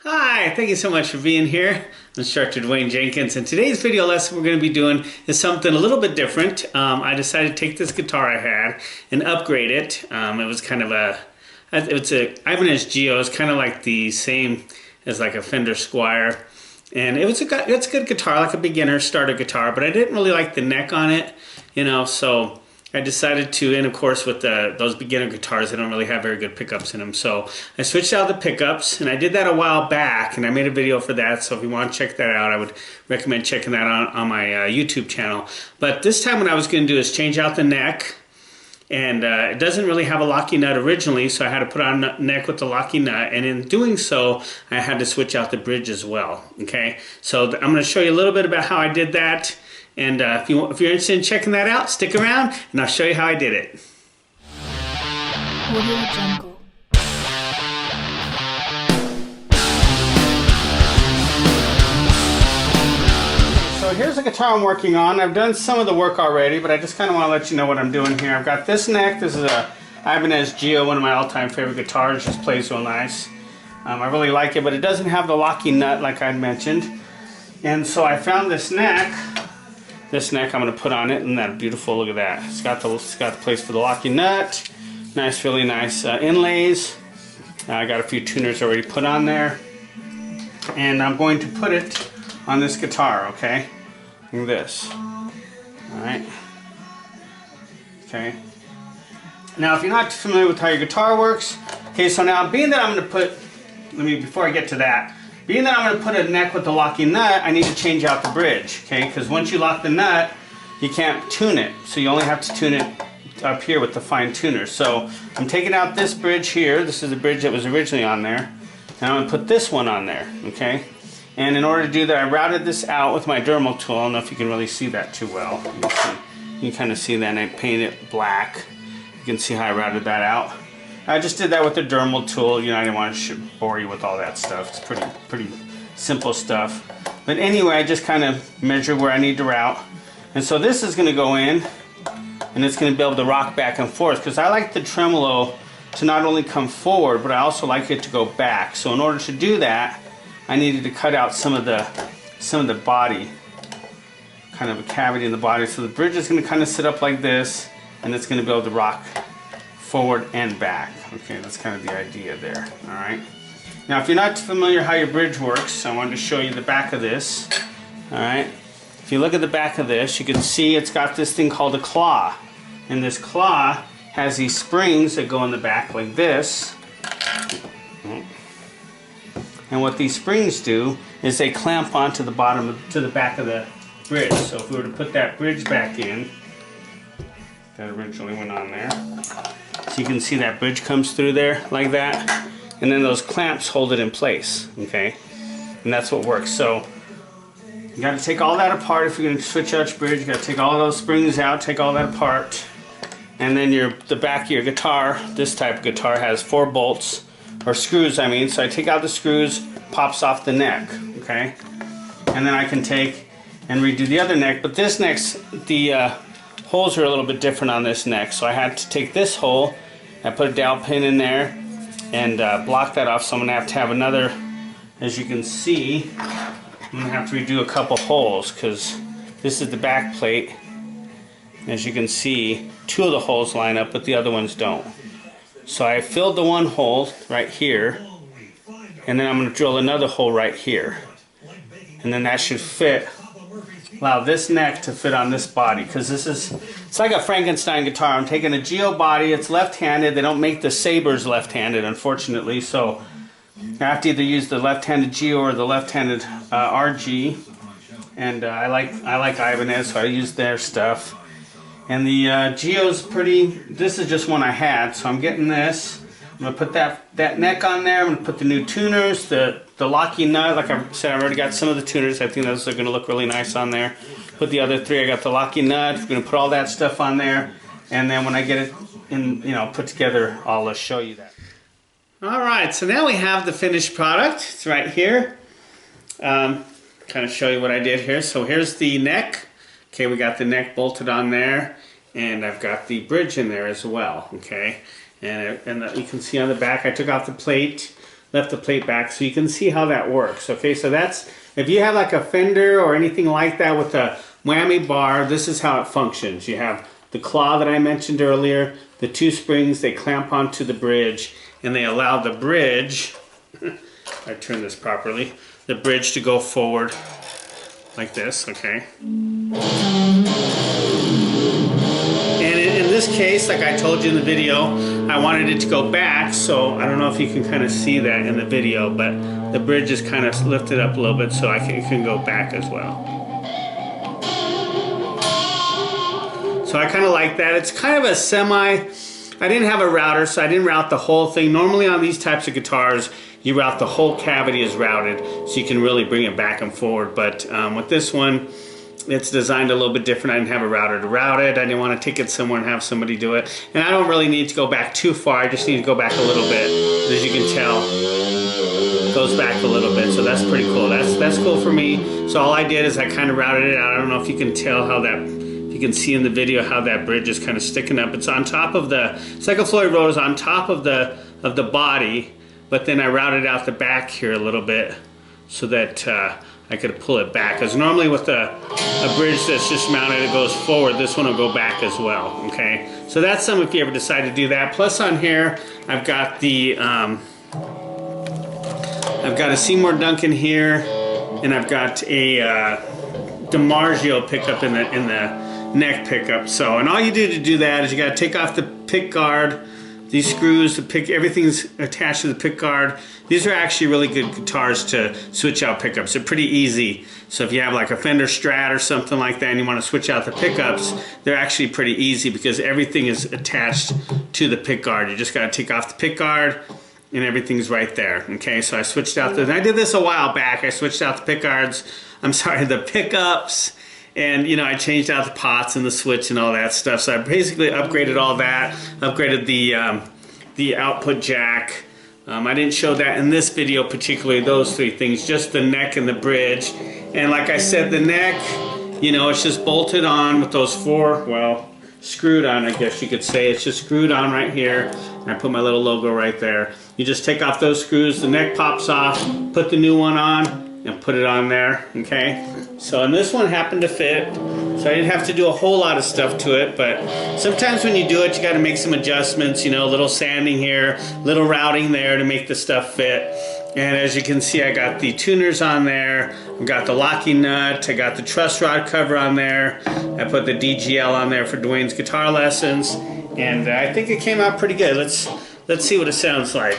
Hi, thank you so much for being here. I'm Instructor Dwayne Jenkins, and today's video lesson we're going to be doing is something a little bit different. I decided to take this guitar I had and upgrade it. It was kind of it's a Ibanez Geo. It's kind of like the same as like a Fender Squier, and it's a good guitar, like a beginner starter guitar. But I didn't really like the neck on it, so I decided to, and of course with those beginner guitars, they don't really have very good pickups in them. So I switched out the pickups, and I did that a while back, and I made a video for that. So if you want to check that out, I would recommend checking that out on my YouTube channel. But this time what I was going to do is change out the neck, and it doesn't really have a locking nut originally, so I had to put on a neck with the locking nut, and in doing so, I had to switch out the bridge as well. Okay, so I'm going to show you a little bit about how I did that. And if you're interested in checking that out, stick around and I'll show you how I did it. Audio Jungle. So here's the guitar I'm working on. I've done some of the work already, but I just kind of want to let you know what I'm doing here. I've got this neck. This is a Ibanez Geo, one of my all-time favorite guitars. Just plays real nice. I really like it, but it doesn't have the locking nut like I mentioned. And so I found this neck. This neck I'm going to put on it, and that beautiful, look at that. It's got the place for the locking nut. Nice, really nice inlays. I got a few tuners already put on there. And I'm going to put it on this guitar, okay? Like this. Alright. Okay. Now if you're not familiar with how your guitar works, okay, so now being that I'm going to put, before I get to that, being that I'm going to put a neck with the locking nut, I need to change out the bridge, okay? Because once you lock the nut, you can't tune it. So you only have to tune it up here with the fine tuner. So I'm taking out this bridge here. This is the bridge that was originally on there. And I'm going to put this one on there, okay? And in order to do that, I routed this out with my dermal tool. I don't know if you can really see that too well. You can kind of see that, and I painted it black. You can see how I routed that out. I just did that with the dermal tool. I didn't want to bore you with all that stuff. It's pretty simple stuff. But anyway, I just kind of measured where I need to route. And so this is going to go in, and it's going to be able to rock back and forth, because I like the tremolo to not only come forward, but I also like it to go back. So in order to do that, I needed to cut out some of the body, kind of a cavity in the body. So the bridge is going to kind of sit up like this, and it's going to be able to rock forward and back. Okay, that's kind of the idea there. Alright. Now if you're not familiar how your bridge works, I wanted to show you the back of this. Alright. If you look at the back of this, you can see it's got this thing called a claw. And this claw has these springs that go in the back like this. And what these springs do is they clamp onto the bottom to the back of the bridge. So if we were to put that bridge back in, that originally went on there. So you can see that bridge comes through there like that, and then those clamps hold it in place, okay? And that's what works. So you got to take all that apart if you're going to switch out your bridge. You got to take all those springs out, take all that apart, and then the back of your guitar, this type of guitar, has 4 bolts or screws. So I take out the screws, pops off the neck, okay? And then I can take and redo the other neck. But this neck's holes are a little bit different on this neck, so I had to take this hole, I put a dowel pin in there and block that off. So I'm going to have another, as you can see, I'm going to have to redo a couple holes, because this is the back plate. As you can see, 2 of the holes line up, but the other ones don't. So I filled the one hole right here, and then I'm going to drill another hole right here, and then that should allow this neck to fit on this body, because it's like a Frankenstein guitar. I'm taking a Geo body, it's left-handed. They don't make the Sabres left-handed, unfortunately, so I have to either use the left-handed Geo or the left-handed RG. And I like Ibanez, so I use their stuff. And the Geo's this is just one I had, so I'm getting this. I'm going to put that neck on there. I'm going to put the new tuners, the locking nut. Like I said, I've already got some of the tuners. I think those are going to look really nice on there. Put the other 3. I got the locking nut. I'm going to put all that stuff on there. And then when I get it put together, I'll show you that. Alright, so now we have the finished product. It's right here. Kind of show you what I did here. So here's the neck. Okay, we got the neck bolted on there. And I've got the bridge in there as well. Okay. And you can see on the back, I took out the plate left the plate back so you can see how that works. Okay, so that's, if you have like a fender or anything like that with a whammy bar, this is how it functions. You have the claw that I mentioned earlier, the two springs, they clamp onto the bridge, and they allow the bridge, if I turn this properly, the bridge to go forward like this, okay? And in this case, like I told you in the video, I wanted it to go back, so I don't know if you can kind of see that in the video, but the bridge is kind of lifted up a little bit so it can go back as well. So I kind of like that. It's kind of a semi, I didn't have a router, so I didn't route the whole thing. Normally on these types of guitars, you route the whole cavity is routed, so you can really bring it back and forward. But with this one, it's designed a little bit different. I didn't have a router to route it. I didn't want to take it somewhere and have somebody do it. And I don't really need to go back too far. I just need to go back a little bit. As you can tell, it goes back a little bit. So that's pretty cool. That's cool for me. So all I did is I kind of routed it out. I don't know if you can tell how that, you can see in the video how that bridge is kind of sticking up. It's on top of the, Second Floyd rotor is on top of the body, but then I routed out the back here a little bit so that I could pull it back. Because normally with a bridge that's just mounted, it goes forward, this one will go back as well, okay? So that's some if you ever decide to do that. Plus on here, I've got the, I've got a Seymour Duncan here, and I've got a DiMarzio pickup in the neck pickup. So, and all you do to do that is you got to take off the pick guard, these screws, everything's attached to the pick guard. These are actually really good guitars to switch out pickups. They're pretty easy. So if you have like a Fender Strat or something like that and you want to switch out the pickups, they're actually pretty easy because everything is attached to the pick guard. You just got to take off the pick guard and everything's right there. Okay, so I switched out and I did this a while back. I switched out the pick guards, the pickups, and you know, I changed out the pots and the switch and all that stuff. So I basically upgraded all that, upgraded the output jack. I didn't show that in this video particularly, those three things, just the neck and the bridge. And like I said, the neck, you know, it's just bolted on with those four, well, screwed on, I guess you could say. It's just screwed on right here. And I put my little logo right there. You just take off those screws, the neck pops off, put the new one on, and put it on there, okay? So, and this one happened to fit, so I didn't have to do a whole lot of stuff to it, but sometimes when you do it, you gotta make some adjustments, you know, a little sanding here, little routing there to make the stuff fit. And as you can see, I got the tuners on there, I've got the locking nut, I got the truss rod cover on there, I put the DGL on there for Dwayne's Guitar Lessons, and I think it came out pretty good. Let's see what it sounds like.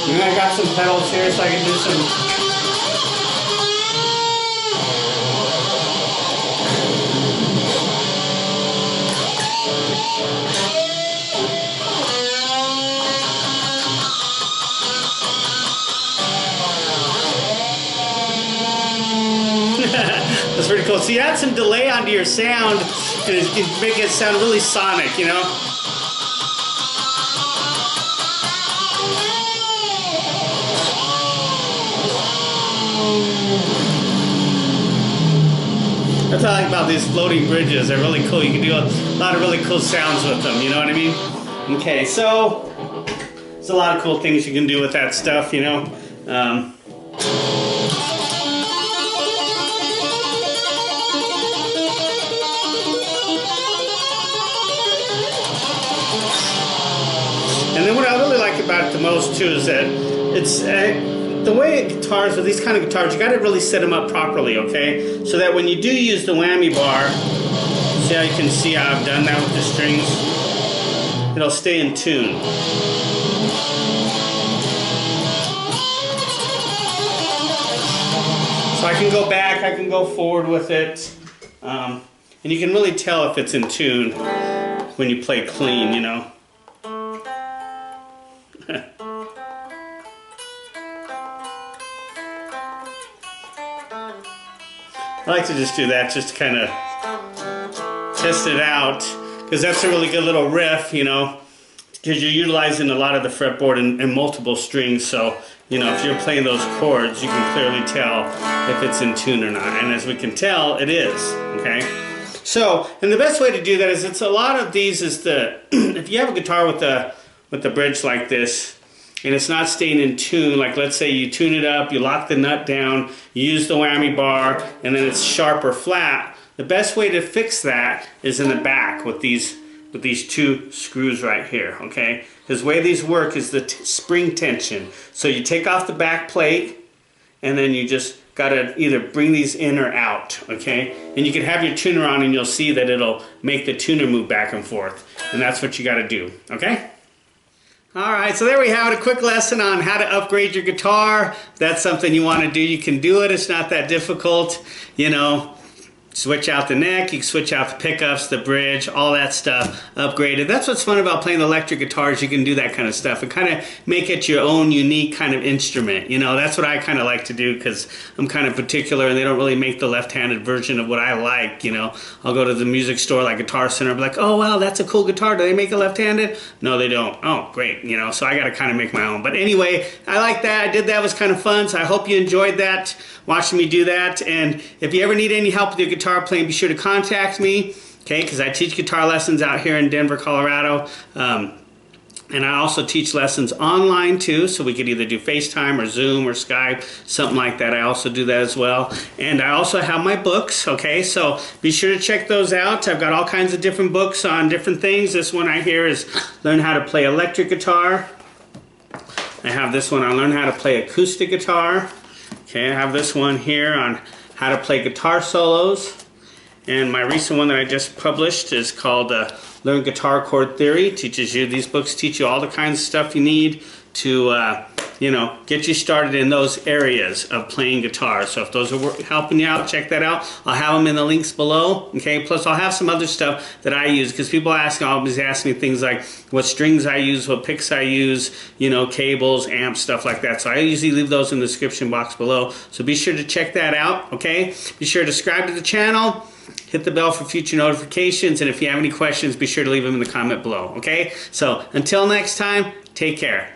And I got some pedals here so I can do some. That's pretty cool. So you add some delay onto your sound and it make it sound really sonic, you know? That's what I like about these floating bridges. They're really cool. You can do a lot of really cool sounds with them, you know what I mean? Okay, so there's a lot of cool things you can do with that stuff, you know? And then what I really like about it the most too is that it's the way guitars, with these kind of guitars, you got to really set them up properly, okay? So that when you do use the whammy bar, see how you can see how I've done that with the strings? It'll stay in tune. So I can go back, I can go forward with it, and you can really tell if it's in tune when you play clean, you know? I like to just do that just to kind of test it out, because that's a really good little riff, you know, because you're utilizing a lot of the fretboard and multiple strings. So, you know, if you're playing those chords, you can clearly tell if it's in tune or not. And as we can tell, it is, okay? So, and the best way to do that is, it's a lot of these is the, if you have a guitar with the bridge like this, and it's not staying in tune, like let's say you tune it up, you lock the nut down, you use the whammy bar, and then it's sharp or flat, the best way to fix that is in the back with these two screws right here, okay? Because the way these work is the spring tension. So you take off the back plate, and then you just gotta either bring these in or out, okay? And you can have your tuner on, and you'll see that it'll make the tuner move back and forth. And that's what you gotta do, okay? All right, so there we have it, a quick lesson on how to upgrade your guitar. If that's something you want to do, you can do it. It's not that difficult, you know. Switch out the neck, you can switch out the pickups, the bridge, all that stuff, upgrade it. That's what's fun about playing electric guitars. You can do that kind of stuff and kind of make it your own unique kind of instrument. You know, that's what I kind of like to do, because I'm kind of particular and they don't really make the left-handed version of what I like, you know. I'll go to the music store like Guitar Center and be like, oh wow, that's a cool guitar. Do they make it left-handed? No, they don't. Oh, great, you know, so I got to kind of make my own. But anyway, I like that. I did that. It was kind of fun, so I hope you enjoyed that, watching me do that. And if you ever need any help with your guitar playing, be sure to contact me, okay, because I teach guitar lessons out here in Denver, Colorado, and I also teach lessons online too, so we could either do FaceTime or Zoom or Skype, something like that. I also do that as well. And I also have my books, okay, so be sure to check those out. I've got all kinds of different books on different things. This one right here is Learn How to Play Electric Guitar. I have this one on Learn How to Play Acoustic Guitar. Okay, I have this one here on how to play guitar solos. And my recent one that I just published is called Learn Guitar Chord Theory. Teaches you, these books teach you all the kinds of stuff you need to, you know, get you started in those areas of playing guitar. So if those are helping you out, check that out. I'll have them in the links below, okay? Plus I'll have some other stuff that I use, because people always ask me things like what strings I use, what picks I use, you know, cables, amps, stuff like that. So I usually leave those in the description box below. So be sure to check that out, okay? Be sure to subscribe to the channel. Hit the bell for future notifications, and if you have any questions, be sure to leave them in the comment below, okay? So until next time, take care.